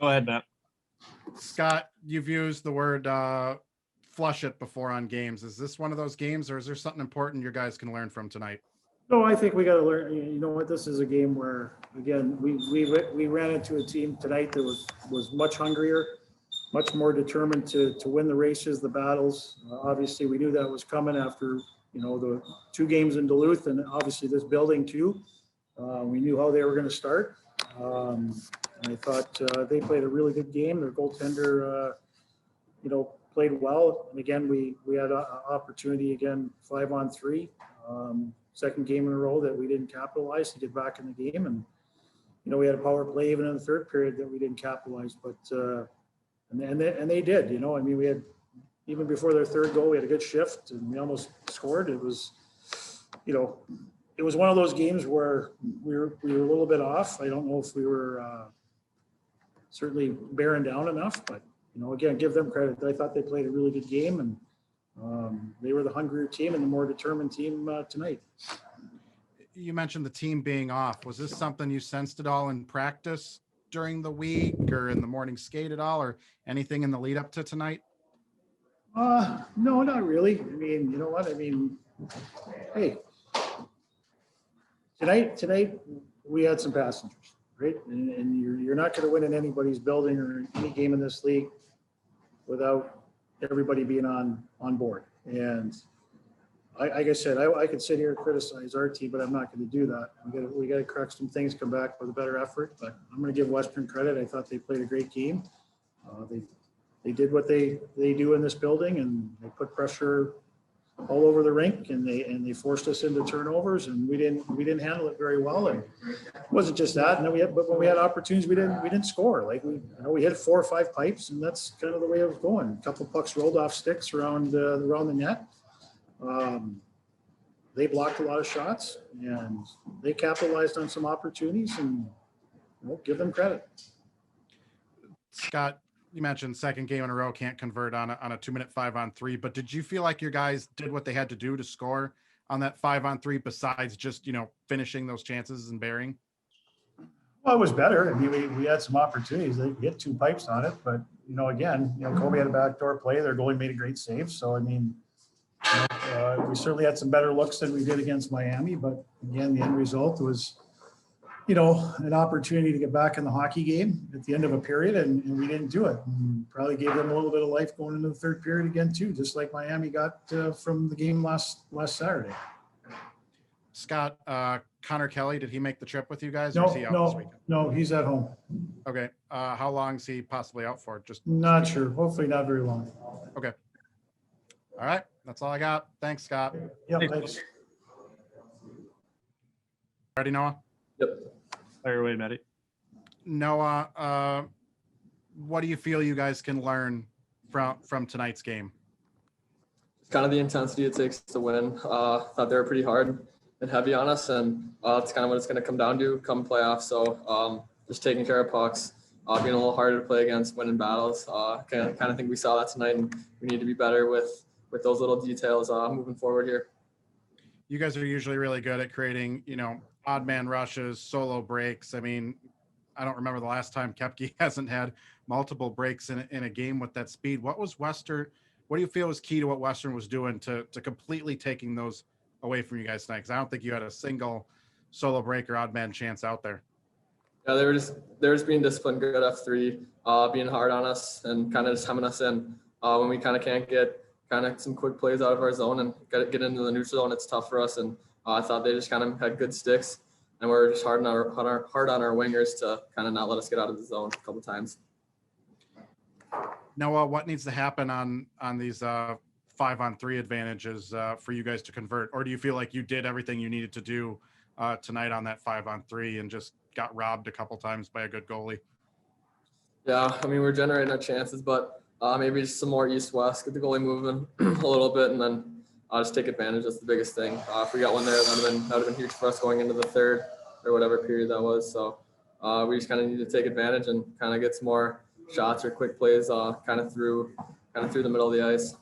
Go ahead, Matt. Scott, you've used the word flush it before on games. Is this one of those games, or is there something important you guys can learn from tonight? No, I think we got to learn. You know what? This is a game where, again, we ran into a team tonight that was much hungrier, much more determined to win the races, the battles. Obviously, we knew that was coming after the 2 games in Duluth, and obviously this building too. We knew how they were going to start. And I thought they played a really good game. Their goaltender, played well. And again, we had an opportunity again, 5-on-3. Second game in a row that we didn't capitalize to get back in the game. And, we had a power play even in the third period that we didn't capitalize, but, and they did, we had, even before their third goal, we had a good shift and we almost scored. It was, it was one of those games where we were a little bit off. I don't know if we were certainly bearing down enough, but, again, give them credit. I thought they played a really good game, and they were the hungrier team and the more determined team tonight. You mentioned the team being off. Was this something you sensed at all in practice during the week or in the morning skate at all, or anything in the lead up to tonight? No, not really. I mean, you know what? I mean, hey, tonight we had some passengers, right? And you're not going to win in anybody's building or any game in this league without everybody being on board. And like I said, I could sit here and criticize our team, but I'm not going to do that. We got to correct some things, come back with a better effort. But I'm going to give Western credit. I thought they played a great game. They did what they do in this building, and they put pressure all over the rink, and they forced us into turnovers, and we didn't handle it very well. And it wasn't just that. And then but when we had opportunities, we didn't score. Like we hit 4 or 5 pipes, and that's kind of the way it was going. A couple of pucks rolled off sticks around the net. They blocked a lot of shots, and they capitalized on some opportunities, and give them credit. Scott, you mentioned second game in a row can't convert on a 2-minute 5-on-3, but did you feel like your guys did what they had to do to score on that 5-on-3 besides just, finishing those chances and bearing? Well, it was better. I mean, we had some opportunities. They hit 2 pipes on it, but, again, Kobe had a backdoor play. Their goalie made a great save. So, I mean, we certainly had some better looks than we did against Miami, but again, the end result was, an opportunity to get back in the hockey game at the end of a period, and we didn't do it. And probably gave them a little bit of life going into the third period again too, just like Miami got from the game last Saturday. Scott, Connor Kelly, did he make the trip with you guys? Or is he out this weekend? No, he's at home. Okay. How long is he possibly out for? Just not sure. Hopefully not very long. Okay. All right. That's all I got. Thanks, Scott. Yep. Thanks. Ready, Noah? Yep. Fire away, Matty. Noah, what do you feel you guys can learn from tonight's game? Kind of the intensity it takes to win. Thought they were pretty hard and heavy on us, and it's kind of what it's going to come down to come playoffs. So just taking care of pucks, being a little harder to play against, winning battles. Kind of think we saw that tonight, and we need to be better with those little details moving forward here. You guys are usually really good at creating, odd man rushes, solo breaks. I mean, I don't remember the last time Koepke hasn't had multiple breaks in a game with that speed. What do you feel was key to what Western was doing to completely taking those away from you guys tonight? Because I don't think you had a single solo break or odd man chance out there. Yeah, they were just being disciplined, good F3, being hard on us and kind of just hemming us in when we kind of can't get kind of some quick plays out of our zone and get into the neutral zone. It's tough for us, and I thought they just kind of had good sticks, and we're just hard on our wingers to kind of not let us get out of the zone a couple times. Noah, what needs to happen on these 5-on-3 advantages for you guys to convert? Or do you feel like you did everything you needed to do tonight on that 5-on-3 and just got robbed a couple times by a good goalie? Yeah, I mean, we're generating our chances, but maybe just some more east-west, get the goalie moving a little bit, and then just take advantage. That's the biggest thing. If we got one there, that would have been huge for us going into the third or whatever period that was. So we just kind of need to take advantage and kind of get some more shots or quick plays kind of through the middle of the ice.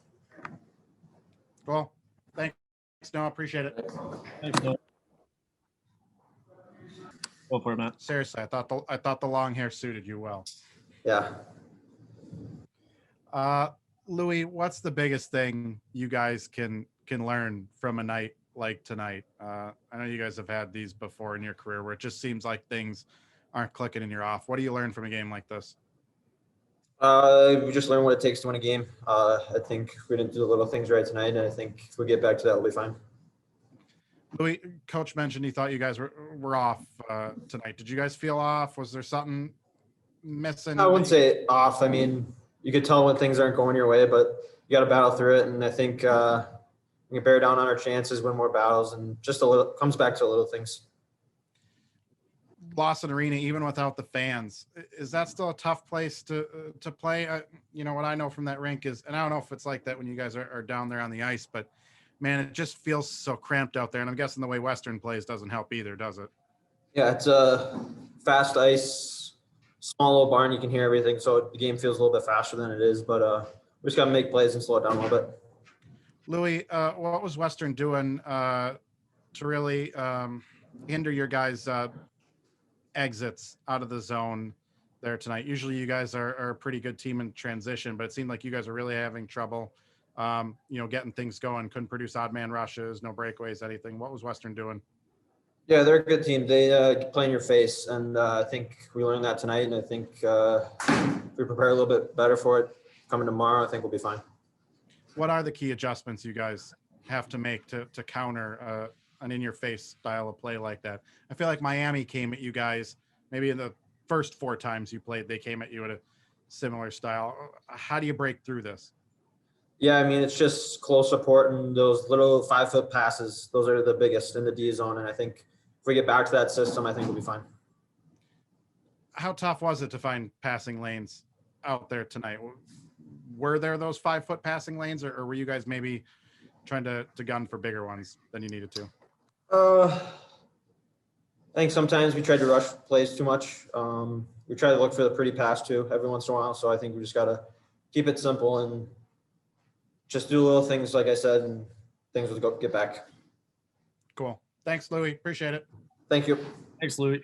Cool. Thanks, Noah. Appreciate it. Thanks, Noah. Go for it, Matt. Seriously, I thought the long hair suited you well. Yeah. Louie, what's the biggest thing you guys can learn from a night like tonight? I know you guys have had these before in your career where it just seems like things aren't clicking and you're off. What do you learn from a game like this? We just learned what it takes to win a game. I think we didn't do the little things right tonight, and I think if we get back to that, we'll be fine. Louie, coach mentioned he thought you guys were off tonight. Did you guys feel off? Was there something missing? I wouldn't say off. I mean, you could tell when things aren't going your way, but you got to battle through it. And I think we can bear down on our chances, win more battles, and just a little comes back to little things. Lawson Arena, even without the fans, is that still a tough place to play? You know, what I know from that rink is, and I don't know if it's like that when you guys are down there on the ice, but man, it just feels so cramped out there. And I'm guessing the way Western plays doesn't help either, does it? Yeah, it's a fast ice, small little barn. You can hear everything, so the game feels a little bit faster than it is. But we just got to make plays and slow it down a little bit. Louie, what was Western doing to really hinder your guys' exits out of the zone there tonight? Usually you guys are a pretty good team in transition, but it seemed like you guys are really having trouble, getting things going. Couldn't produce odd man rushes, no breakaways, anything. What was Western doing? Yeah, they're a good team. They play in your face, and I think we learned that tonight. And I think if we prepare a little bit better for it coming tomorrow, I think we'll be fine. What are the key adjustments you guys have to make to counter an in-your-face style of play like that? I feel like Miami came at you guys, maybe in the first 4 times you played, they came at you at a similar style. How do you break through this? Yeah, I mean, it's just close support and those little 5-foot passes. Those are the biggest in the D zone. And I think if we get back to that system, I think we'll be fine. How tough was it to find passing lanes out there tonight? Were there those 5-foot passing lanes, or were you guys maybe trying to gun for bigger ones than you needed to? I think sometimes we tried to rush plays too much. We try to look for the pretty pass too every once in a while. So I think we just got to keep it simple and just do little things, like I said, and things will get back. Cool. Thanks, Louie. Appreciate it. Thank you. Thanks, Louie.